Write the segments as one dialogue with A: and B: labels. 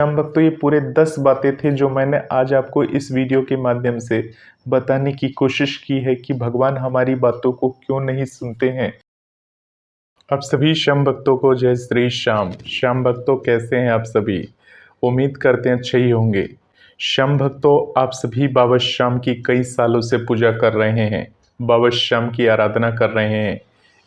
A: हम भक्तों, ये पूरे 10 बातें थे जो मैंने आज आपको इस वीडियो के माध्यम से बताने की कोशिश की है कि भगवान हमारी बातों को क्यों नहीं सुनते हैं। आप सभी श्याम भक्तों को जय श्री श्याम। श्याम भक्तों, कैसे हैं आप सभी? उम्मीद करते हैं अच्छे ही होंगे। श्याम भक्तों, आप सभी बाबा श्याम की कई सालों से पूजा कर रहे हैं, बाबा श्याम की आराधना कर रहे हैं,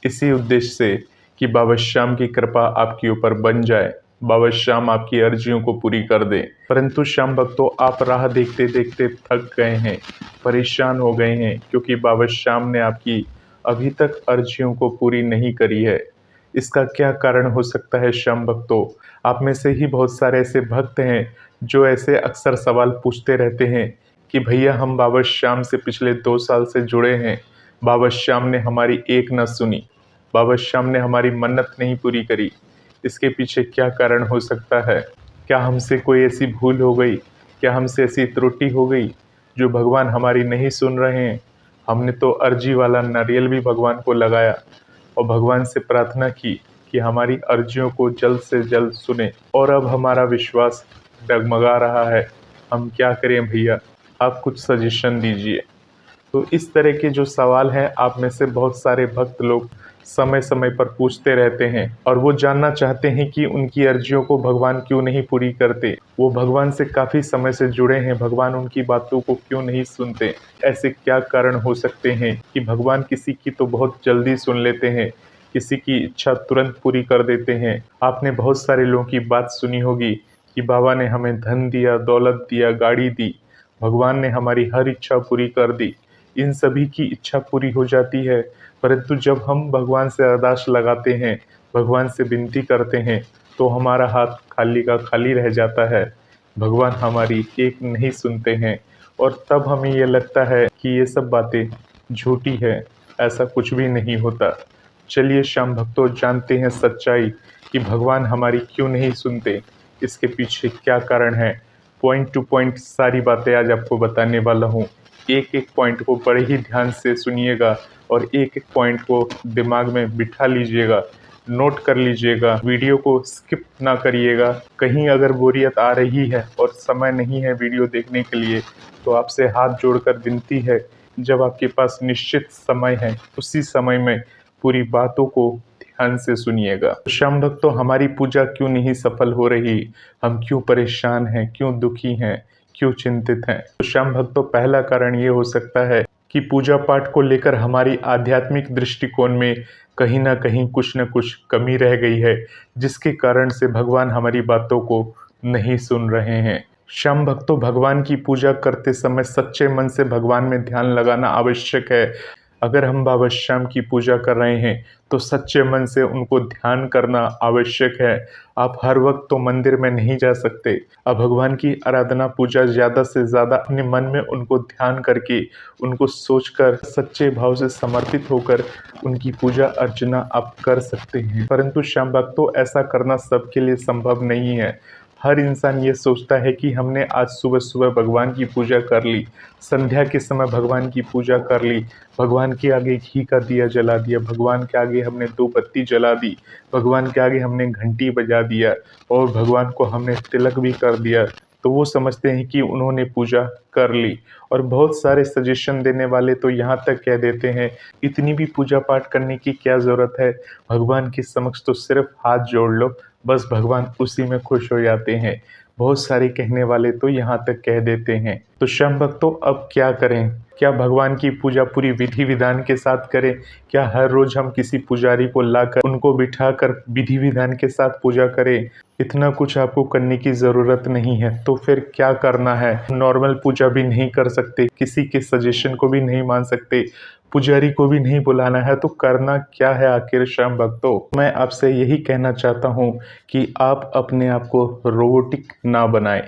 A: इसी उद्देश्य से कि बाबा श्याम की कृपा आपके ऊपर बन जाए, बाबा श्याम आपकी अर्जियों को पूरी कर दे। परंतु श्याम भक्तों, आप राह देखते देखते थक गए हैं, परेशान हो गए हैं, क्योंकि बाबा श्याम ने आपकी अभी तक अर्जियों को पूरी नहीं करी है। इसका क्या कारण हो सकता है श्याम भक्तों? आप में से ही बहुत सारे ऐसे भक्त हैं जो ऐसे अक्सर सवाल पूछते रहते हैं कि भैया, हम बाबा श्याम से पिछले 2 साल से जुड़े हैं, बाबा श्याम ने हमारी एक न सुनी, बाबा श्याम ने हमारी मन्नत नहीं पूरी करी। इसके पीछे क्या कारण हो सकता है? क्या हमसे कोई ऐसी भूल हो गई? क्या हमसे ऐसी त्रुटि हो गई जो भगवान हमारी नहीं सुन रहे हैं? हमने तो अर्जी वाला नारियल भी भगवान को लगाया और भगवान से प्रार्थना की कि हमारी अर्जियों को जल्द से जल्द सुने, और अब हमारा विश्वास डगमगा रहा है। हम क्या करें भैया? आप कुछ सजेशन दीजिए। तो इस तरह के जो सवाल हैं, आप में से बहुत सारे भक्त लोग समय समय पर पूछते रहते हैं और वो जानना चाहते हैं कि उनकी अर्जियों को भगवान क्यों नहीं पूरी करते। वो भगवान से काफ़ी समय से जुड़े हैं, भगवान उनकी बातों को क्यों नहीं सुनते? ऐसे क्या कारण हो सकते हैं कि भगवान किसी की तो बहुत जल्दी सुन लेते हैं, किसी की इच्छा तुरंत पूरी कर देते हैं। आपने बहुत सारे लोगों की बात सुनी होगी कि बाबा ने हमें धन दिया, दौलत दिया, गाड़ी दी, भगवान ने हमारी हर इच्छा पूरी कर दी। इन सभी की इच्छा पूरी हो जाती है, परंतु जब हम भगवान से अरदास लगाते हैं, भगवान से विनती करते हैं, तो हमारा हाथ खाली का खाली रह जाता है। भगवान हमारी एक नहीं सुनते हैं और तब हमें ये लगता है कि ये सब बातें झूठी है, ऐसा कुछ भी नहीं होता। चलिए श्याम भक्तों, जानते हैं सच्चाई कि भगवान हमारी क्यों नहीं सुनते, इसके पीछे क्या कारण है। पॉइंट टू पॉइंट सारी बातें आज आपको बताने वाला हूँ। एक एक पॉइंट को बड़े ही ध्यान से सुनिएगा और एक एक पॉइंट को दिमाग में बिठा लीजिएगा, नोट कर लीजिएगा, वीडियो को स्किप ना करिएगा। कहीं अगर बोरियत आ रही है और समय नहीं है वीडियो देखने के लिए, तो आपसे हाथ जोड़कर विनती है, जब आपके पास निश्चित समय है, उसी समय में पूरी बातों को ध्यान से सुनिएगा। श्याम भक्तों, हमारी पूजा क्यों नहीं सफल हो रही? हम क्यों परेशान हैं, क्यों दुखी हैं, क्यों चिंतित हैं? तो श्याम भक्तों, पहला कारण ये हो सकता है कि पूजा पाठ को लेकर हमारी आध्यात्मिक दृष्टिकोण में कहीं ना कहीं कुछ न कुछ कमी रह गई है, जिसके कारण से भगवान हमारी बातों को नहीं सुन रहे हैं। श्याम भक्तों, भगवान की पूजा करते समय सच्चे मन से भगवान में ध्यान लगाना आवश्यक है। अगर हम बाबा श्याम की पूजा कर रहे हैं तो सच्चे मन से उनको ध्यान करना आवश्यक है। आप हर वक्त तो मंदिर में नहीं जा सकते। अब भगवान की आराधना पूजा ज़्यादा से ज़्यादा अपने मन में उनको ध्यान करके, उनको सोचकर, सच्चे भाव से समर्पित होकर उनकी पूजा अर्चना आप कर सकते हैं। परंतु श्याम भक्तों, ऐसा करना सबके लिए संभव नहीं है। हर इंसान ये सोचता है कि हमने आज सुबह सुबह भगवान की पूजा कर ली, संध्या के समय भगवान की पूजा कर ली, भगवान के आगे घी का दिया जला दिया, भगवान के आगे हमने 2 बत्ती जला दी, भगवान के आगे हमने घंटी बजा दिया और भगवान को हमने तिलक भी कर दिया, तो वो समझते हैं कि उन्होंने पूजा कर ली। और बहुत सारे सजेशन देने वाले तो यहाँ तक कह देते हैं, इतनी भी पूजा पाठ करने की क्या ज़रूरत है, भगवान के समक्ष तो सिर्फ हाथ जोड़ लो, बस भगवान उसी में खुश हो जाते हैं। बहुत सारे कहने वाले तो यहाँ तक कह देते हैं। तो श्याम भक्तों, अब क्या करें? क्या भगवान की पूजा पूरी विधि विधान के साथ करें? क्या हर रोज हम किसी पुजारी को लाकर उनको बिठाकर विधि विधान के साथ पूजा करें? इतना कुछ आपको करने की ज़रूरत नहीं है। तो फिर क्या करना है? नॉर्मल पूजा भी नहीं कर सकते, किसी के सजेशन को भी नहीं मान सकते, पुजारी को भी नहीं बुलाना है, तो करना क्या है आखिर श्याम भक्तों? मैं आपसे यही कहना चाहता हूँ कि आप अपने आप को रोबोटिक ना बनाएं,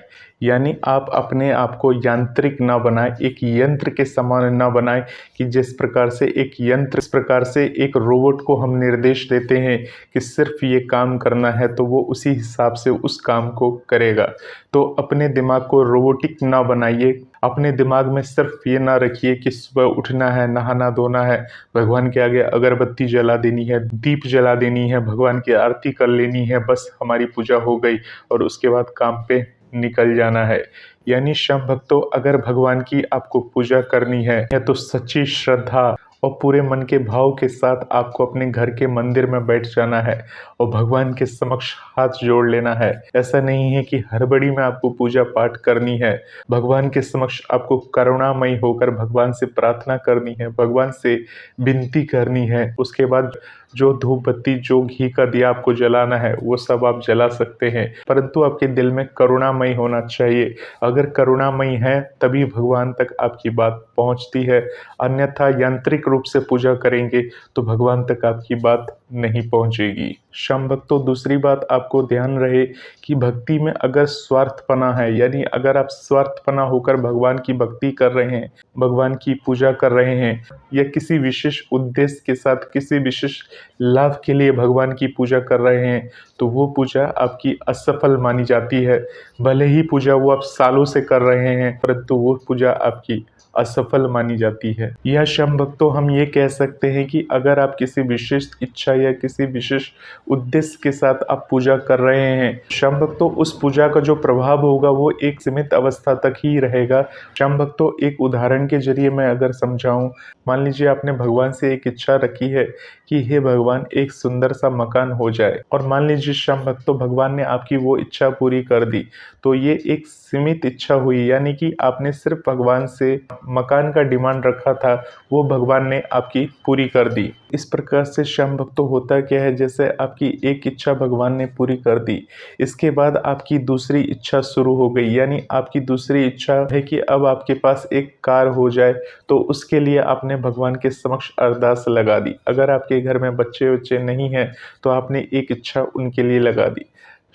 A: यानी आप अपने आप को यांत्रिक ना बनाएं, एक यंत्र के समान ना बनाएं कि जिस प्रकार से एक यंत्र, इस प्रकार से एक रोबोट को हम निर्देश देते हैं कि सिर्फ ये काम करना है, तो वो उसी हिसाब से उस काम को करेगा। तो अपने दिमाग को रोबोटिक ना बनाइए। अपने दिमाग में सिर्फ ये ना रखिए कि सुबह उठना है, नहाना धोना है, भगवान के आगे अगरबत्ती जला देनी है, दीप जला देनी है, भगवान की आरती कर लेनी है, बस हमारी पूजा हो गई और उसके बाद काम पे निकल जाना है। यानी शम भक्तों, अगर भगवान की आपको पूजा करनी है या तो सच्ची श्रद्धा और पूरे मन के भाव के साथ आपको अपने घर के मंदिर में बैठ जाना है और भगवान के समक्ष हाथ जोड़ लेना है। ऐसा नहीं है कि हड़बड़ी में आपको पूजा पाठ करनी है। भगवान के समक्ष आपको करुणामयी होकर भगवान से प्रार्थना करनी है, भगवान से विनती करनी है। उसके बाद जो धूप बत्ती, जो घी का दिया आपको जलाना है वो सब आप जला सकते हैं, परंतु आपके दिल में करुणामयी होना चाहिए। अगर करुणामयी है तभी भगवान तक आपकी बात पहुंचती है, अन्यथा यांत्रिक रूप से पूजा करेंगे तो भगवान तक आपकी बात नहीं पहुंचेगी। शम भक्तों, दूसरी बात आपको ध्यान रहे कि भक्ति में अगर स्वार्थपना है, यानी अगर आप स्वार्थपना होकर भगवान की भक्ति कर रहे हैं, भगवान की पूजा कर रहे हैं या किसी विशेष उद्देश्य के साथ किसी विशेष लाभ के लिए भगवान की पूजा कर रहे हैं, तो वो पूजा आपकी असफल मानी जाती है। भले ही पूजा वो आप सालों से कर रहे हैं, परंतु वो पूजा आपकी असफल मानी जाती है। यह शम भक्तों, हम ये कह सकते हैं कि अगर आप किसी विशेष इच्छा या किसी विशेष उद्देश्य के साथ आप पूजा कर रहे हैं, शम भक्तों, उस पूजा का जो प्रभाव होगा वो एक सीमित अवस्था तक ही रहेगा। शम भक्तों, एक उदाहरण के जरिए मैं अगर समझाऊं, मान लीजिए आपने भगवान से एक इच्छा रखी है कि हे भगवान, एक सुंदर सा मकान हो जाए, और मान लीजिए शम भक्तों, भगवान ने आपकी वो इच्छा पूरी कर दी, तो ये एक सीमित इच्छा हुई, यानी कि आपने सिर्फ भगवान से मकान का डिमांड रखा था, वो भगवान ने आपकी पूरी कर दी। इस प्रकार से शम भक्तों होता क्या है, जैसे आपकी एक इच्छा भगवान ने पूरी कर दी, इसके बाद आपकी दूसरी इच्छा शुरू हो गई, यानी आपकी दूसरी इच्छा है कि अब आपके पास एक कार हो जाए, तो उसके लिए आपने भगवान के समक्ष अरदास लगा दी। अगर आपके घर में बच्चे नहीं हैं तो आपने एक इच्छा उनके लिए लगा दी।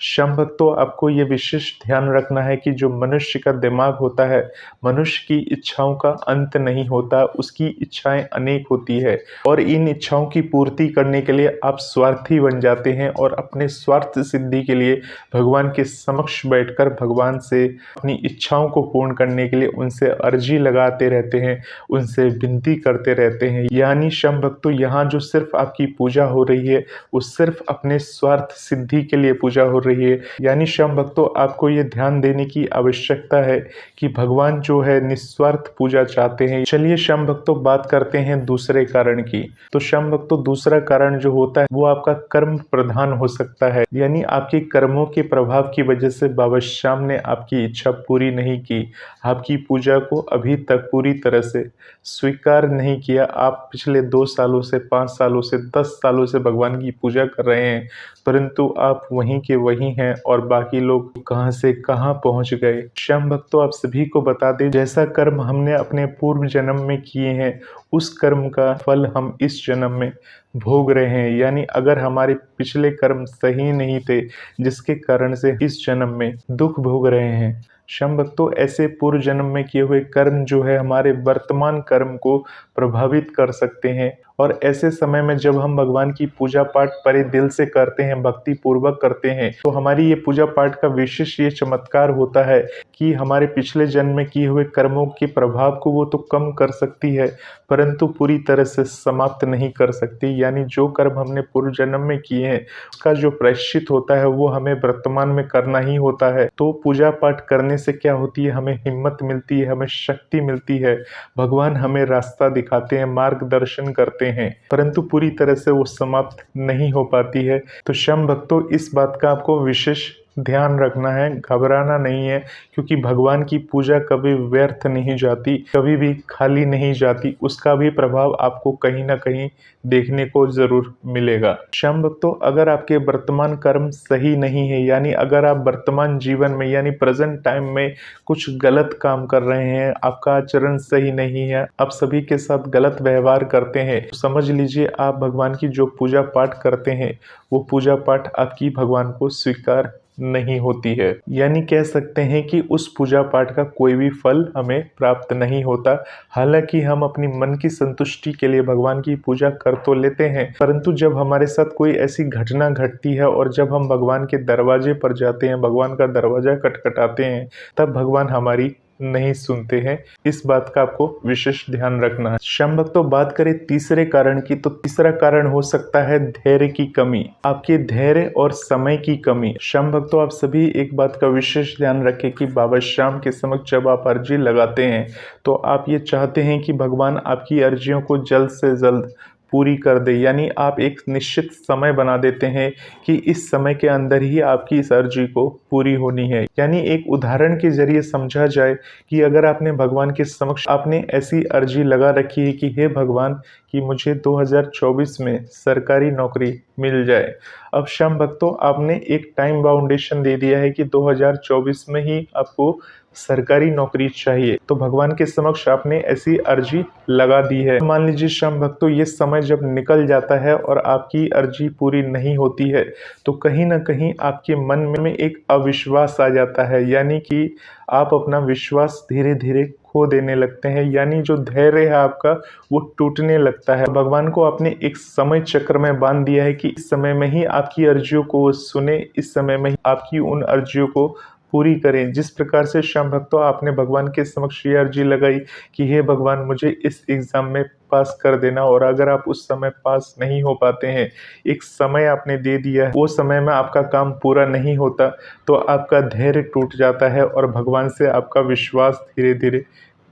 A: शम भक्तों, आपको ये विशेष ध्यान रखना है कि जो मनुष्य का दिमाग होता है, मनुष्य की इच्छाओं का अंत नहीं होता, उसकी इच्छाएं अनेक होती है, और इन इच्छाओं की पूर्ति करने के लिए आप स्वार्थी बन जाते हैं और अपने स्वार्थ सिद्धि के लिए भगवान के समक्ष बैठकर भगवान से अपनी इच्छाओं को पूर्ण करने के लिए उनसे अर्जी लगाते रहते हैं, उनसे विनती करते रहते हैं। यानी शम भक्तों, यहाँ जो सिर्फ आपकी पूजा हो रही है वो सिर्फ अपने स्वार्थ सिद्धि के लिए पूजा हो रही है। यानी शम भक्तों, आपको ये ध्यान देने की आवश्यकता है कि भगवान जो है निस्वार्थ पूजा चाहते हैं। चलिए शम भक्तों, बात करते हैं दूसरे कारण की। तो शम भक्तों, दूसरा कारण जो होता है वो आपका कर्म प्रधान हो सकता है, यानी आपके कर्मों के प्रभाव की वजह से बाबा श्याम ने आपकी इच्छा पूरी नहीं की, आपकी पूजा को अभी तक पूरी तरह से स्वीकार नहीं किया। आप पिछले 2 सालों से, 5 सालों से, 10 सालों से भगवान की पूजा कर रहे हैं, परंतु आप वहीं के वहीं हैं और बाकी लोग कहां से कहां पहुंच गए। शम भक्तों, आप सभी को बता दें, जैसा कर्म हमने अपने पूर्व जन्म में किए हैं उस कर्म का फल हम इस जन्म में भोग रहे हैं। यानी अगर हमारे पिछले कर्म सही नहीं थे जिसके कारण से इस जन्म में दुख भोग रहे हैं, शम भक्तों, ऐसे पूर्व जन्म में किए हुए कर्म जो है हमारे वर्तमान कर्म को प्रभावित कर सकते हैं, और ऐसे समय में जब हम भगवान की पूजा पाठ परे दिल से करते हैं, भक्ति पूर्वक करते हैं, तो हमारी ये पूजा पाठ का विशेष ये चमत्कार होता है कि हमारे पिछले जन्म में किए हुए कर्मों के प्रभाव को वो तो कम कर सकती है, परंतु पूरी तरह से समाप्त नहीं कर सकती। यानी जो कर्म हमने पूर्व जन्म में किए हैं उसका जो प्रायश्चित होता है वो हमें वर्तमान में करना ही होता है। तो पूजा पाठ करने से क्या होती है, हमें हिम्मत मिलती है, हमें शक्ति मिलती है, भगवान हमें रास्ता दिखाते हैं, मार्गदर्शन करते हैं, परंतु पूरी तरह से वो समाप्त नहीं हो पाती है। तो शम भक्तों, इस बात का आपको विशेष ध्यान रखना है, घबराना नहीं है, क्योंकि भगवान की पूजा कभी व्यर्थ नहीं जाती, कभी भी खाली नहीं जाती, उसका भी प्रभाव आपको कहीं ना कहीं देखने को जरूर मिलेगा। शम भक्तों, अगर आपके वर्तमान कर्म सही नहीं है, यानी अगर आप वर्तमान जीवन में यानी प्रेजेंट टाइम में कुछ गलत काम कर रहे हैं, आपका आचरण सही नहीं है, आप सभी के साथ गलत व्यवहार करते हैं, तो समझ लीजिए आप भगवान की जो पूजा पाठ करते हैं वो पूजा पाठ आपकी भगवान को स्वीकार नहीं होती है। यानी कह सकते हैं कि उस पूजा पाठ का कोई भी फल हमें प्राप्त नहीं होता। हालांकि हम अपनी मन की संतुष्टि के लिए भगवान की पूजा कर तो लेते हैं, परंतु जब हमारे साथ कोई ऐसी घटना घटती है और जब हम भगवान के दरवाजे पर जाते हैं, भगवान का दरवाजा खटखटाते हैं, तब भगवान हमारी नहीं सुनते हैं। इस बात का आपको विशेष ध्यान रखना है। शम भक्तों, बात करें तीसरे कारण की, तो तीसरा कारण हो सकता है धैर्य की कमी, आपके धैर्य और समय की कमी। शम भक्तों, आप सभी एक बात का विशेष ध्यान रखें कि बाबा श्याम के समक्ष जब आप अर्जी लगाते हैं तो आप ये चाहते हैं कि भगवान आपकी अर्जियों को जल्द से जल्द पूरी कर दे, यानी आप एक निश्चित समय बना देते हैं कि इस समय के अंदर ही आपकी इस अर्जी को पूरी होनी है। यानी एक उदाहरण के जरिए समझा जाए कि अगर आपने भगवान के समक्ष आपने ऐसी अर्जी लगा रखी है कि हे भगवान कि मुझे 2024 में सरकारी नौकरी मिल जाए। अब शम भक्तों, आपने एक टाइम बाउंडेशन दे दिया है कि 2024 में ही आपको सरकारी नौकरी चाहिए, तो भगवान के समक्ष आपने ऐसी अर्जी लगा दी है। मान लीजिए शम भक्तों, ये समय जब निकल जाता है और आपकी अर्जी पूरी नहीं होती है तो कहीं ना कहीं आपके मन में एक अविश्वास आ जाता है, यानी कि आप अपना विश्वास धीरे धीरे खो देने लगते हैं, यानी जो धैर्य है आपका वो टूटने लगता है। भगवान को आपने एक समय चक्र में बांध दिया है कि इस समय में ही आपकी अर्जियों को सुने, इस समय में ही आपकी उन अर्जियों को पूरी करें। जिस प्रकार से श्याम भक्तों आपने भगवान के समक्ष ये अर्जी लगाई कि हे भगवान मुझे इस एग्जाम में पास कर देना, और अगर आप उस समय पास नहीं हो पाते हैं, एक समय आपने दे दिया है, वो समय में आपका काम पूरा नहीं होता तो आपका धैर्य टूट जाता है और भगवान से आपका विश्वास धीरे धीरे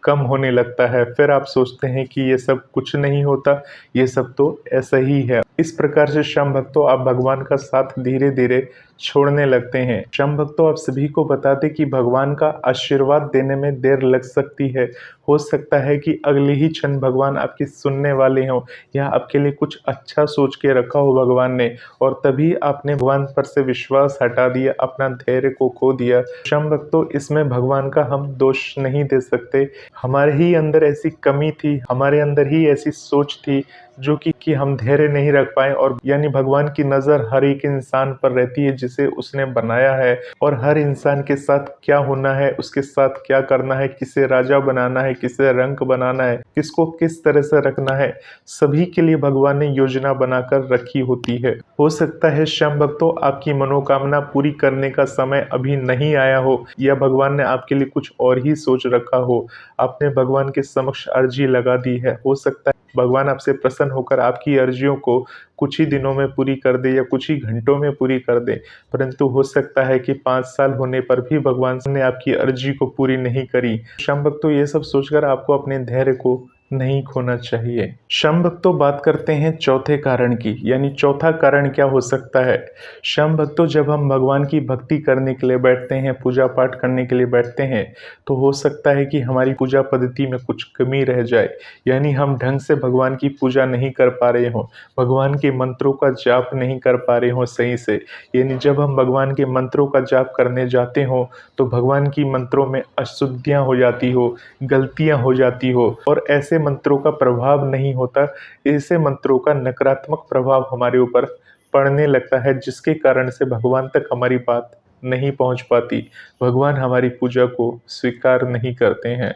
A: कम होने लगता है। फिर आप सोचते हैं कि ये सब कुछ नहीं होता, ये सब तो ऐसा ही है। इस प्रकार से श्याम भक्तों आप भगवान का साथ धीरे धीरे छोड़ने लगते हैं। श्याम भक्तों, आप सभी को बताते कि भगवान का आशीर्वाद देने में देर लग सकती है। हो सकता है कि अगले ही क्षण भगवान आपकी सुनने वाले हों या आपके लिए कुछ अच्छा सोच के रखा हो भगवान ने, और तभी आपने भगवान पर से विश्वास हटा दिया, अपना धैर्य को खो दिया। श्याम भक्तों, इसमें भगवान का हम दोष नहीं दे सकते। हमारे ही अंदर ऐसी कमी थी, हमारे अंदर ही ऐसी सोच थी जो कि हम धैर्य नहीं रख पाए, और यानी भगवान की नज़र हर एक इंसान पर रहती है जिसे उसने बनाया है, और हर इंसान के साथ क्या होना है, उसके साथ क्या करना है, किसे राजा बनाना है, किसे रंक बनाना है, किसको किस तरह से रखना है, सभी के लिए भगवान ने योजना बनाकर रखी होती है। हो सकता है श्याम भक्तों आपकी मनोकामना पूरी करने का समय अभी नहीं आया हो, या भगवान ने आपके लिए कुछ और ही सोच रखा हो। आपने भगवान के समक्ष अर्जी लगा दी है, हो सकता है भगवान आपसे प्रसन्न होकर आपकी अर्जियों को कुछ ही दिनों में पूरी कर दे या कुछ ही घंटों में पूरी कर दे, परंतु हो सकता है कि 5 साल होने पर भी भगवान ने आपकी अर्जी को पूरी नहीं करी। श्याम भक्तों, ये सब सोचकर आपको अपने धैर्य को नहीं खोना चाहिए। श्याम भक्तों, बात करते हैं चौथे कारण की, यानी चौथा कारण क्या हो सकता है। श्याम भक्तों, जब हम भगवान की भक्ति करने के लिए बैठते हैं, पूजा पाठ करने के लिए बैठते हैं, तो हो सकता है कि हमारी पूजा पद्धति में कुछ कमी रह जाए, यानी हम ढंग से भगवान की पूजा नहीं कर पा रहे हों, भगवान के मंत्रों का जाप नहीं कर पा रहे हों सही से। यानी जब हम भगवान के मंत्रों का जाप करने जाते हों तो भगवान की मंत्रों में अशुद्धियाँ हो जाती हो, गलतियाँ हो जाती हो, और ऐसे मंत्रों का प्रभाव नहीं होता, ऐसे मंत्रों का नकारात्मक प्रभाव हमारे ऊपर पड़ने लगता है, जिसके कारण से भगवान तक हमारी बात नहीं पहुंच पाती, भगवान हमारी पूजा को स्वीकार नहीं करते हैं।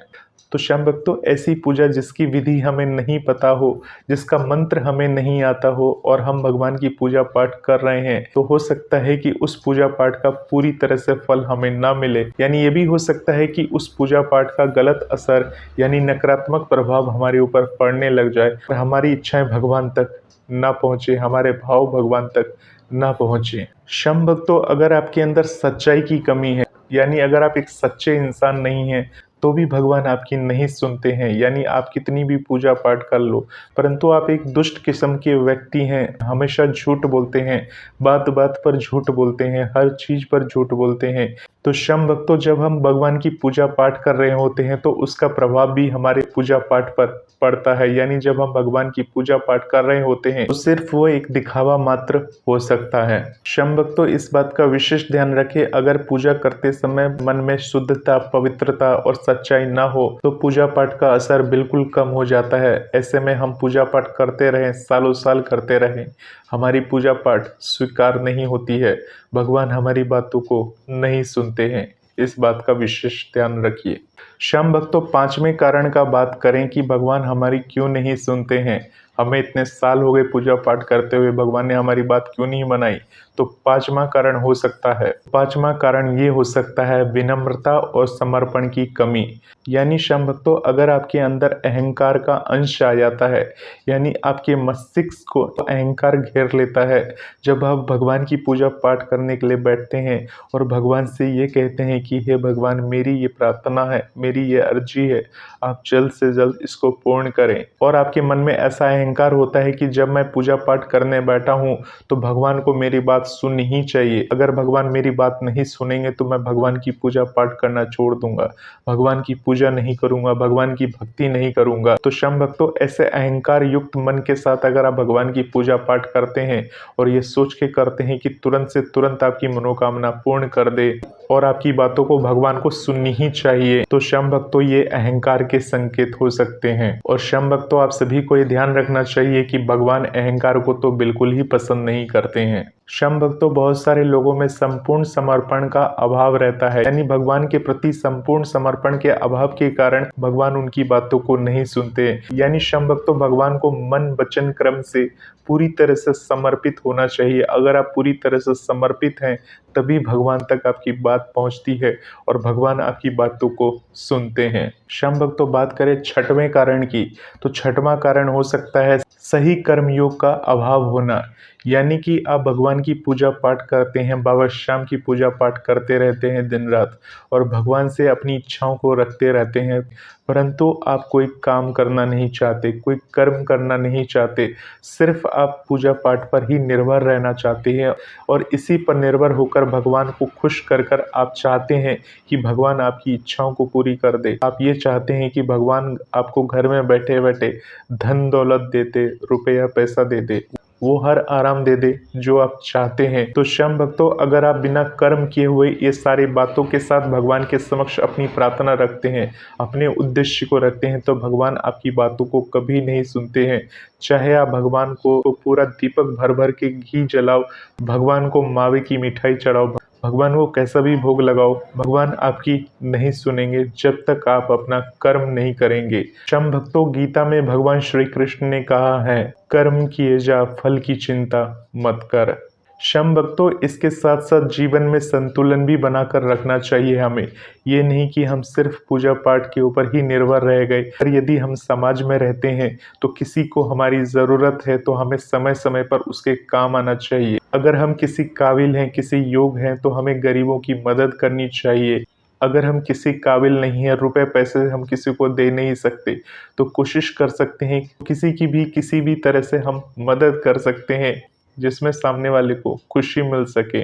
A: तो श्याम भक्तों, ऐसी पूजा जिसकी विधि हमें नहीं पता हो, जिसका मंत्र हमें नहीं आता हो, और हम भगवान की पूजा पाठ कर रहे हैं, तो हो सकता है कि उस पूजा पाठ का पूरी तरह से फल हमें ना मिले। यानी ये भी हो सकता है कि उस पूजा पाठ का गलत असर यानी नकारात्मक प्रभाव हमारे ऊपर पड़ने लग जाए, और हमारी इच्छाएं भगवान तक ना पहुंचे, हमारे भाव भगवान तक ना पहुंचे। श्याम भक्तों, अगर आपके अंदर सच्चाई की कमी है, यानी अगर आप एक सच्चे इंसान नहीं हैं, तो भी भगवान आपकी नहीं सुनते हैं। यानी आप कितनी भी पूजा पाठ कर लो, परंतु आप एक दुष्ट किस्म के व्यक्ति हैं, हमेशा झूठ बोलते हैं, बात बात पर झूठ बोलते हैं, हर चीज पर झूठ बोलते हैं। तो श्याम भक्तों, जब हम भगवान की पूजा पाठ कर रहे होते हैं तो उसका प्रभाव भी हमारे पूजा पाठ पर पड़ता है। यानी जब हम भगवान की पूजा पाठ कर रहे होते हैं तो सिर्फ वो एक दिखावा मात्र हो सकता है। श्याम भक्तों, इस बात का विशेष ध्यान रखें, अगर पूजा करते समय मन में शुद्धता, पवित्रता और सच्चाई ना हो तो पूजा पाठ का असर बिल्कुल कम हो जाता है। ऐसे में हम पूजा पाठ करते रहें, सालों साल करते रहें, हमारी पूजा पाठ स्वीकार नहीं होती है, भगवान हमारी बातों को नहीं सुनते हैं। इस बात का विशेष ध्यान रखिए। शम भक्तों, पांचवें कारण का बात करें कि भगवान हमारी क्यों नहीं सुनते हैं। हमें इतने साल हो गए पूजा पाठ करते हुए, भगवान ने हमारी बात क्यों नहीं मनाई। तो पांचवा कारण हो सकता है, पांचवा कारण ये हो सकता है विनम्रता और समर्पण की कमी। यानी शम भक्तों, अगर आपके अंदर अहंकार का अंश आ जाता है, यानी आपके मस्तिष्क को अहंकार घेर लेता है, जब आप भगवान की पूजा पाठ करने के लिए बैठते हैं और भगवान से ये कहते हैं कि हे भगवान, मेरी ये प्रार्थना है, मेरी ये अर्जी है, आप जल्द से जल्द इसको पूर्ण करें। और आपके मन में ऐसा अहंकार होता है कि जब मैं पूजा पाठ करने बैठा हूँ तो भगवान को मेरी बात सुननी ही चाहिए। अगर भगवान मेरी बात नहीं सुनेंगे तो मैं भगवान की पूजा पाठ करना छोड़ दूंगा, भगवान की पूजा नहीं करूंगा, भगवान की भक्ति नहीं करूंगा। तो शम भक्तों, ऐसे अहंकार युक्त मन के साथ अगर आप भगवान की पूजा पाठ करते हैं और ये सोच के करते हैं कि तुरंत से तुरंत आपकी मनोकामना पूर्ण कर दे और आपकी बातों को भगवान को सुननी ही चाहिए, तो शम भक्तों ये अहंकार के संकेत हो सकते हैं। और शम भक्तों, आप सभी को ये ध्यान रखना चाहिए कि भगवान अहंकार को तो बिल्कुल ही पसंद नहीं करते हैं। शम भक्तों, बहुत सारे लोगों में संपूर्ण समर्पण का अभाव रहता है, यानी भगवान के प्रति संपूर्ण समर्पण के अभाव के कारण भगवान उनकी बातों को नहीं सुनते। यानी शम भक्तों, भगवान को मन वचन क्रम से पूरी तरह से समर्पित होना चाहिए। अगर आप पूरी तरह से समर्पित हैं तभी भगवान तक आपकी बात पहुंचती है और भगवान आपकी बातों को सुनते हैं। शम भक्तों, बात करें छठवें कारण की, तो छठवां कारण हो सकता है सही कर्मयोग का अभाव होना। यानी कि आप भगवान की पूजा पाठ करते हैं, बाबा श्याम की पूजा पाठ करते रहते हैं दिन रात और भगवान से अपनी इच्छाओं को रखते रहते हैं, परंतु आप कोई काम करना नहीं चाहते, कोई कर्म करना नहीं चाहते, सिर्फ आप पूजा पाठ पर ही निर्भर रहना चाहते हैं और इसी पर निर्भर होकर भगवान को खुश कर कर आप चाहते हैं कि भगवान आपकी इच्छाओं को पूरी कर दे। आप ये चाहते हैं कि भगवान आपको घर में बैठे बैठे धन दौलत दे दे, रुपया पैसा दे दे, वो हर आराम दे दे जो आप चाहते हैं। तो शम भक्तों, अगर आप बिना कर्म किए हुए ये सारी बातों के साथ भगवान के समक्ष अपनी प्रार्थना रखते हैं, अपने उद्देश्य को रखते हैं, तो भगवान आपकी बातों को कभी नहीं सुनते हैं। चाहे आप भगवान को पूरा दीपक भर भर के घी जलाओ, भगवान को मावे की मिठाई चढ़ाओ, भगवान को कैसा भी भोग लगाओ, भगवान आपकी नहीं सुनेंगे जब तक आप अपना कर्म नहीं करेंगे। शम भक्तों, गीता में भगवान श्री कृष्ण ने कहा है, कर्म किए जा, फल की चिंता मत कर। शम भक्तों, इसके साथ साथ जीवन में संतुलन भी बनाकर रखना चाहिए हमें। ये नहीं कि हम सिर्फ पूजा पाठ के ऊपर ही निर्भर रह गए। और यदि हम समाज में रहते हैं तो किसी को हमारी ज़रूरत है तो हमें समय समय पर उसके काम आना चाहिए। अगर हम किसी काबिल हैं, किसी योग्य हैं, तो हमें गरीबों की मदद करनी चाहिए। अगर हम किसी काबिल नहीं है, रुपए पैसे हम किसी को दे नहीं सकते, तो कोशिश कर सकते हैं किसी की भी किसी भी तरह से हम मदद कर सकते हैं जिसमें सामने वाले को खुशी मिल सके।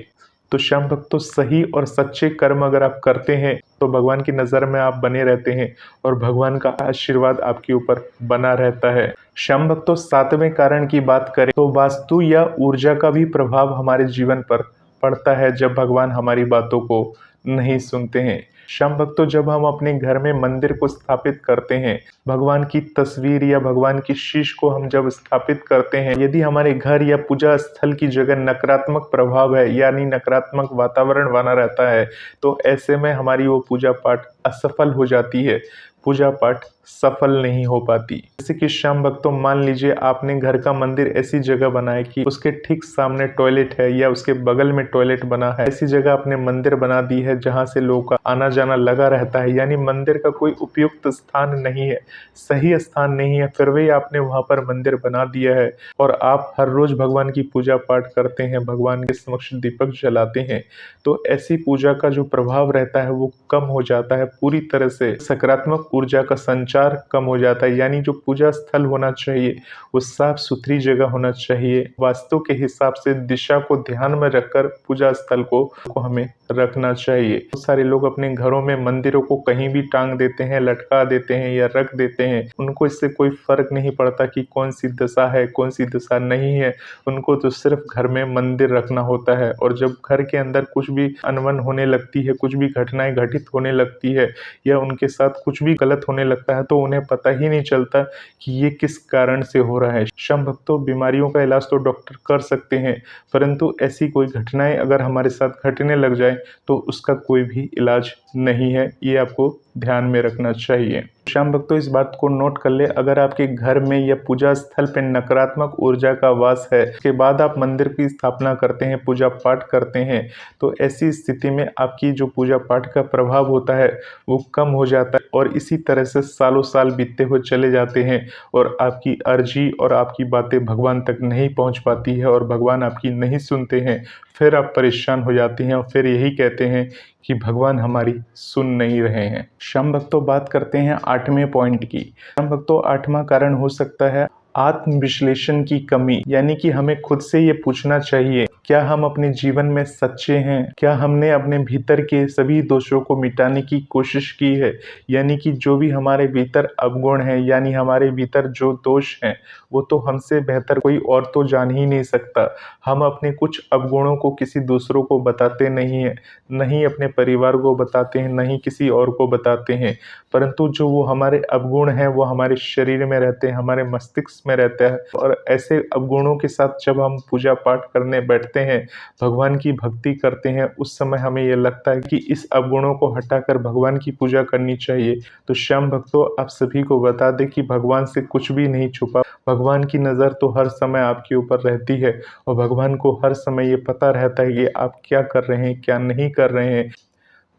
A: तो शम भक्तों, सही और सच्चे कर्म अगर आप करते हैं तो भगवान की नज़र में आप बने रहते हैं और भगवान का आशीर्वाद आपके ऊपर बना रहता है। शम भक्तों, सातवें कारण की बात करें तो वास्तु या ऊर्जा का भी प्रभाव हमारे जीवन पर पड़ता है जब भगवान हमारी बातों को नहीं सुनते हैं। शम भक्तों, जब हम अपने घर में मंदिर को स्थापित करते हैं, भगवान की तस्वीर या भगवान की शीश को हम जब स्थापित करते हैं, यदि हमारे घर या पूजा स्थल की जगह नकारात्मक प्रभाव है, यानी नकारात्मक वातावरण बना रहता है, तो ऐसे में हमारी वो पूजा पाठ असफल हो जाती है, पूजा पाठ सफल नहीं हो पाती। जैसे कि शम भक्तों, मान लीजिए आपने घर का मंदिर ऐसी जगह बनाया कि उसके ठीक सामने टॉयलेट है या उसके बगल में टॉयलेट बना है, ऐसी जगह आपने मंदिर बना दी है जहां से लोगों का आना जाना लगा रहता है, यानी मंदिर का कोई उपयुक्त स्थान नहीं है, सही स्थान नहीं है, फिर भी आपने वहां पर मंदिर बना दिया है और आप हर रोज भगवान की पूजा पाठ करते हैं, भगवान के समक्ष दीपक जलाते हैं, तो ऐसी पूजा का जो प्रभाव रहता है वो कम हो जाता है, पूरी तरह से सकारात्मक ऊर्जा का संचार कम हो जाता है। यानी जो पूजा स्थल होना चाहिए वो साफ सुथरी जगह होना चाहिए, वास्तु के हिसाब से दिशा को ध्यान में रखकर पूजा स्थल को हमें रखना चाहिए। बहुत सारे लोग अपने घरों में मंदिरों को कहीं भी टांग देते हैं, लटका देते हैं या रख देते हैं, उनको इससे कोई फर्क नहीं पड़ता कि कौन सी दशा है कौन सी दशा नहीं है, उनको तो सिर्फ घर में मंदिर रखना होता है। और जब घर के अंदर कुछ भी अनबन होने लगती है, कुछ भी घटनाएं घटित होने लगती है या उनके साथ कुछ भी गलत होने लगता है, तो उन्हें पता ही नहीं चलता कि ये किस कारण से हो रहा है। शम भक्तों, बीमारियों का इलाज तो डॉक्टर कर सकते हैं, परंतु ऐसी कोई घटनाएं अगर हमारे साथ घटने लग जाए तो उसका कोई भी इलाज नहीं है, ये आपको ध्यान में रखना चाहिए। श्याम भक्तों, इस बात को नोट कर ले, अगर आपके घर में या पूजा स्थल पे नकारात्मक ऊर्जा का वास है, उसके बाद आप मंदिर की स्थापना करते हैं, पूजा पाठ करते हैं, तो ऐसी स्थिति में आपकी जो पूजा पाठ का प्रभाव होता है वो कम हो जाता है और इसी तरह से सालों साल बीतते हुए चले जाते हैं और आपकी अर्जी और आपकी बातें भगवान तक नहीं पहुंच पाती है और भगवान आपकी नहीं सुनते हैं। फिर आप परेशान हो जाते हैं और फिर यही कहते हैं कि भगवान हमारी सुन नहीं रहे हैं। श्याम भक्तों, बात करते हैं 8वें पॉइंट की। श्याम भक्तों, 8वां कारण हो सकता है आत्मविश्लेषण की कमी, यानी कि हमें खुद से ये पूछना चाहिए, क्या हम अपने जीवन में सच्चे हैं? क्या हमने अपने भीतर के सभी दोषों को मिटाने की कोशिश की है? यानी कि जो भी हमारे भीतर अवगुण हैं, यानी हमारे भीतर जो दोष हैं, वो तो हमसे बेहतर कोई और तो जान ही नहीं सकता। हम अपने कुछ अवगुणों को किसी दूसरों को बताते नहीं हैं, नहीं अपने परिवार को बताते हैं, नहीं किसी और को बताते हैं, परंतु जो वो हमारे अवगुण हैं वो हमारे शरीर में रहते हैं, हमारे मस्तिष्क में रहते हैं। और ऐसे अवगुणों के साथ जब हम पूजा पाठ करने बैठते हैं, भगवान की भक्ति करते हैं, उस समय हमें ये लगता है कि इस अवगुणों को हटाकर भगवान की पूजा करनी चाहिए। तो श्याम भक्तों, आप सभी को बता दें कि भगवान से कुछ भी नहीं छुपा। भगवान की नज़र तो हर समय आपके ऊपर रहती है और भगवान को हर समय ये पता रहता है कि आप क्या कर रहे हैं, क्या नहीं कर रहे हैं।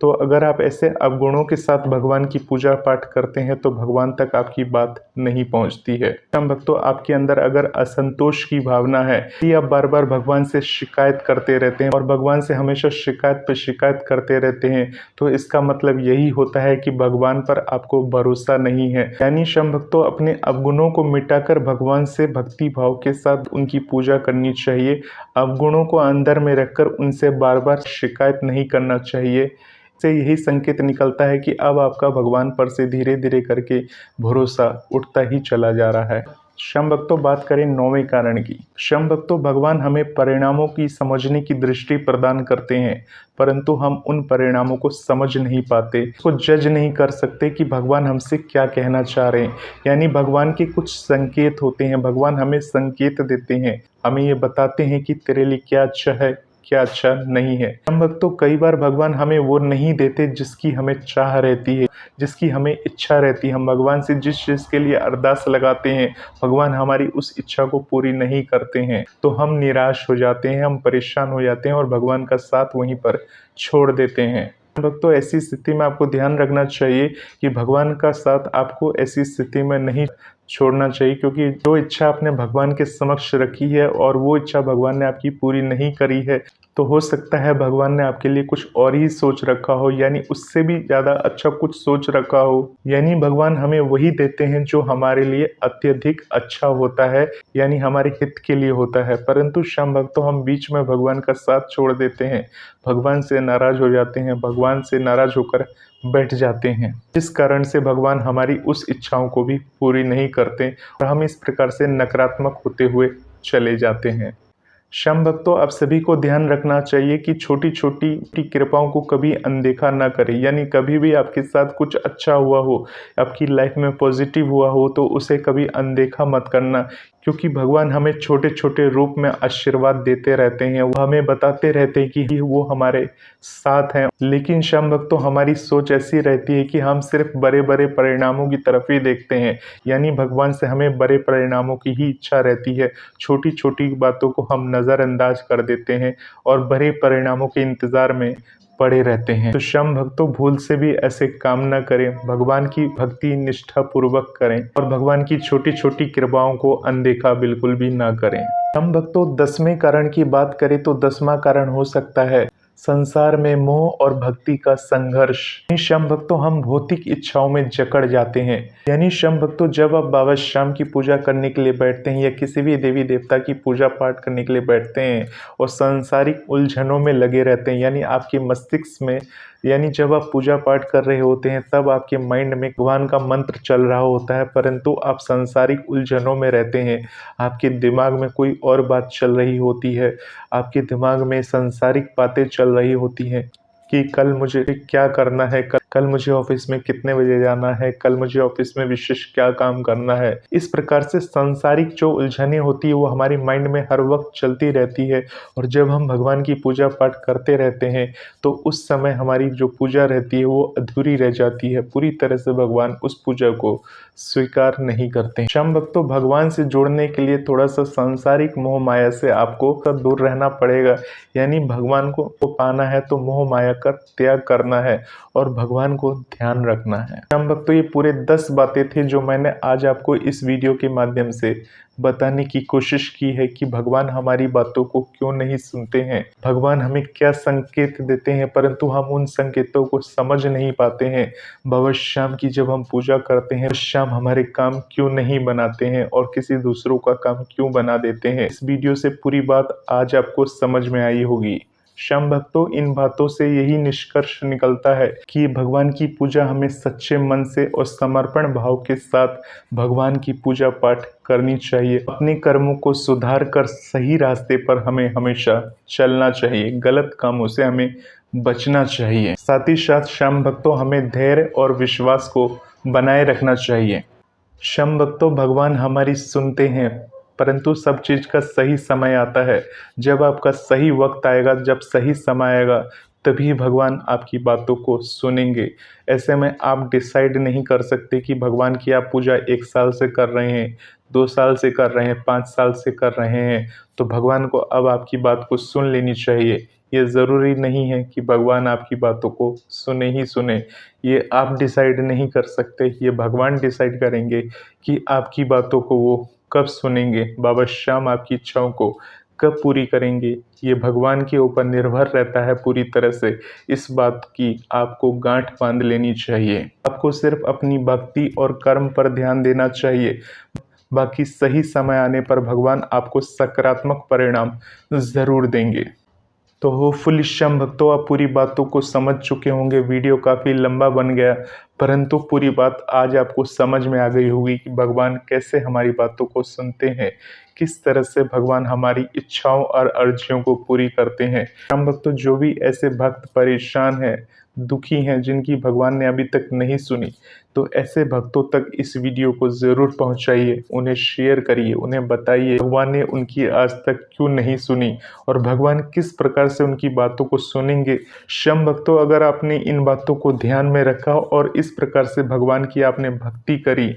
A: तो अगर आप ऐसे अवगुणों के साथ भगवान की पूजा पाठ करते हैं तो भगवान तक आपकी बात नहीं पहुंचती है। श्याम भक्तों, आपके अंदर अगर असंतोष की भावना है कि आप बार बार भगवान से शिकायत करते रहते हैं और भगवान से हमेशा शिकायत पे शिकायत करते रहते हैं, तो इसका मतलब यही होता है कि भगवान पर आपको भरोसा नहीं है। यानी श्याम भक्तों, अपने अवगुणों को मिटाकर भगवान से भक्ति भाव के साथ उनकी पूजा करनी चाहिए। अवगुणों को अंदर में रखकर उनसे बार बार शिकायत नहीं करना चाहिए। से यही संकेत निकलता है कि अब आपका भगवान पर से धीरे धीरे करके भरोसा उठता ही चला जा रहा है। श्याम भक्तों, बात करें 9वें कारण की। श्याम भक्तों, भगवान हमें परिणामों की समझने की दृष्टि प्रदान करते हैं, परंतु हम उन परिणामों को समझ नहीं पाते, उसको जज नहीं कर सकते कि भगवान हमसे क्या कहना चाह रहे हैं। यानी भगवान के कुछ संकेत होते हैं, भगवान हमें संकेत देते हैं, हमें ये बताते हैं कि तेरे लिए क्या अच्छा है, क्या अच्छा नहीं है। हम भक्तों, कई बार भगवान हमें वो नहीं देते जिसकी हमें चाह रहती है, जिसकी हमें इच्छा रहती है। हम भगवान से जिस चीज़ के लिए अरदास लगाते हैं, भगवान हमारी उस इच्छा को पूरी नहीं करते हैं, तो हम निराश हो जाते हैं, हम परेशान हो जाते हैं और भगवान का साथ वहीं पर छोड़ देते हैं। भक्तों, ऐसी स्थिति में आपको ध्यान रखना चाहिए कि भगवान का साथ आपको ऐसी स्थिति में नहीं छोड़ना चाहिए, क्योंकि जो इच्छा आपने भगवान के समक्ष रखी है और वो इच्छा भगवान ने आपकी पूरी नहीं करी है, तो हो सकता है भगवान ने आपके लिए कुछ और ही सोच रखा हो, यानी उससे भी ज़्यादा अच्छा कुछ सोच रखा हो। यानी भगवान हमें वही देते हैं जो हमारे लिए अत्यधिक अच्छा होता है, यानी हमारे हित के लिए होता है। परंतु श्याम भक्तों, हम बीच में भगवान का साथ छोड़ देते हैं, भगवान से नाराज हो जाते हैं, भगवान से नाराज होकर बैठ जाते हैं। इस कारण से भगवान हमारी उस इच्छाओं को भी पूरी नहीं करते और हम इस प्रकार से नकारात्मक होते हुए चले जाते हैं। श्याम भक्तों, आप सभी को ध्यान रखना चाहिए कि छोटी छोटी कृपाओं को कभी अनदेखा ना करें। यानी कभी भी आपके साथ कुछ अच्छा हुआ हो, आपकी लाइफ में पॉजिटिव हुआ हो, तो उसे कभी अनदेखा मत करना, क्योंकि भगवान हमें छोटे छोटे रूप में आशीर्वाद देते रहते हैं, वो हमें बताते रहते हैं कि वो हमारे साथ हैं। लेकिन श्याम भक्तों, हमारी सोच ऐसी रहती है कि हम सिर्फ बड़े बड़े परिणामों की तरफ ही देखते हैं, यानी भगवान से हमें बड़े परिणामों की ही इच्छा रहती है। छोटी छोटी बातों को हम नज़रअंदाज कर देते हैं और बड़े परिणामों के इंतज़ार में पड़े रहते हैं। तो श्याम भक्तों, भूल से भी ऐसे काम ना करें, भगवान की भक्ति निष्ठा पूर्वक करें और भगवान की छोटी छोटी कृपाओं को अनदेखा बिल्कुल भी ना करें। श्याम भक्तों, 10वें कारण की बात करें तो 10वां कारण हो सकता है संसार में मोह और भक्ति का संघर्ष। श्याम भक्तों, हम भौतिक इच्छाओं में जकड़ जाते हैं। यानी श्याम भक्तों, जब आप बाबा श्याम की पूजा करने के लिए बैठते हैं या किसी भी देवी देवता की पूजा पाठ करने के लिए बैठते हैं और सांसारिक उलझनों में लगे रहते हैं, यानी आपके मस्तिष्क में, यानी जब आप पूजा पाठ कर रहे होते हैं तब आपके माइंड में भगवान का मंत्र चल रहा होता है, परंतु आप सांसारिक उलझनों में रहते हैं, आपके दिमाग में कोई और बात चल रही होती है, आपके दिमाग में सांसारिक बातें चल रही होती हैं, कि कल मुझे क्या करना है, कल मुझे ऑफिस में कितने बजे जाना है, कल मुझे ऑफिस में विशेष क्या काम करना है। इस प्रकार से सांसारिक जो उलझनें होती है वो हमारे माइंड में हर वक्त चलती रहती है। और जब हम भगवान की पूजा पाठ करते रहते हैं तो उस समय हमारी जो पूजा रहती है वो अधूरी रह जाती है। पूरी तरह से भगवान उस पूजा को स्वीकार नहीं करते। शम भक्तों, भगवान से जुड़ने के लिए थोड़ा सा सांसारिक मोह माया से आपको दूर रहना पड़ेगा। यानी भगवान को पाना है तो मोह माया का त्याग करना है और भगवान को ध्यान रखना है। शम भक्तों, ये पूरे 10 बातें थी जो मैंने आज आपको इस वीडियो के माध्यम से बताने की कोशिश की है कि भगवान हमारी बातों को क्यों नहीं सुनते हैं, भगवान हमें क्या संकेत देते हैं परंतु हम उन संकेतों को समझ नहीं पाते हैं। बाबा श्याम की जब हम पूजा करते हैं, श्याम हमारे काम क्यों नहीं बनाते हैं और किसी दूसरों का काम क्यों बना देते हैं। इस वीडियो से पूरी बात आज आपको समझ में आई होगी। श्याम भक्तों, इन बातों से यही निष्कर्ष निकलता है कि भगवान की पूजा हमें सच्चे मन से और समर्पण भाव के साथ भगवान की पूजा पाठ करनी चाहिए। अपने कर्मों को सुधार कर सही रास्ते पर हमें हमेशा चलना चाहिए। गलत कामों से हमें बचना चाहिए। साथ ही साथ श्याम भक्तों, हमें धैर्य और विश्वास को बनाए रखना चाहिए। श्याम भक्तों, भगवान हमारी सुनते हैं परंतु सब चीज़ का सही समय आता है। जब आपका सही वक्त आएगा, जब सही समय आएगा, तभी भगवान आपकी बातों को सुनेंगे। ऐसे में आप डिसाइड नहीं कर सकते कि भगवान की आप पूजा 1 साल से कर रहे हैं, 2 साल से कर रहे हैं, 5 साल से कर रहे हैं, तो भगवान को अब आपकी बात को सुन लेनी चाहिए। ये ज़रूरी नहीं है कि भगवान आपकी बातों को सुने ही सुने। ये आप डिसाइड नहीं कर सकते, ये भगवान डिसाइड करेंगे कि आपकी बातों को वो कब सुनेंगे, बाबा श्याम आपकी इच्छाओं को कब पूरी करेंगे। ये भगवान के ऊपर निर्भर रहता है पूरी तरह से। इस बात की आपको गांठ बांध लेनी चाहिए। आपको सिर्फ अपनी भक्ति और कर्म पर ध्यान देना चाहिए। बाकी सही समय आने पर भगवान आपको सकारात्मक परिणाम ज़रूर देंगे। तो होपफुली श्याम भक्तों, आप पूरी बातों को समझ चुके होंगे। वीडियो काफ़ी लंबा बन गया परंतु पूरी बात आज आपको समझ में आ गई होगी कि भगवान कैसे हमारी बातों को सुनते हैं, किस तरह से भगवान हमारी इच्छाओं और अर्जियों को पूरी करते हैं। श्याम भक्तों, जो भी ऐसे भक्त परेशान हैं, दुखी हैं, जिनकी भगवान ने अभी तक नहीं सुनी, तो ऐसे भक्तों तक इस वीडियो को ज़रूर पहुंचाइए, उन्हें शेयर करिए, उन्हें बताइए भगवान ने उनकी आज तक क्यों नहीं सुनी और भगवान किस प्रकार से उनकी बातों को सुनेंगे। श्याम भक्तों, अगर आपने इन बातों को ध्यान में रखा और इस प्रकार से भगवान की आपने भक्ति करी,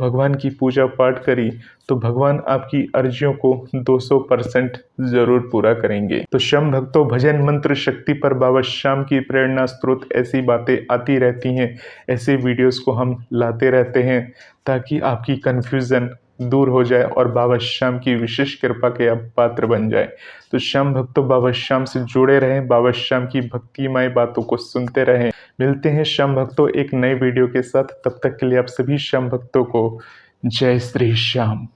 A: भगवान की पूजा पाठ करी, तो भगवान आपकी अर्जियों को 200% ज़रूर पूरा करेंगे। तो श्याम भक्तों, भजन मंत्र शक्ति पर बाबा श्याम की प्रेरणा स्रोत ऐसी बातें आती रहती हैं, ऐसे वीडियोस को हम लाते रहते हैं ताकि आपकी कन्फ्यूज़न दूर हो जाए और बाबा श्याम की विशेष कृपा के आप पात्र बन जाए। तो श्याम भक्तों, बाबा श्याम से जुड़े रहें, बाबा श्याम की भक्तिमय बातों को सुनते रहें। मिलते हैं श्याम भक्तों एक नए वीडियो के साथ। तब तक के लिए आप सभी श्याम भक्तों को जय श्री श्याम।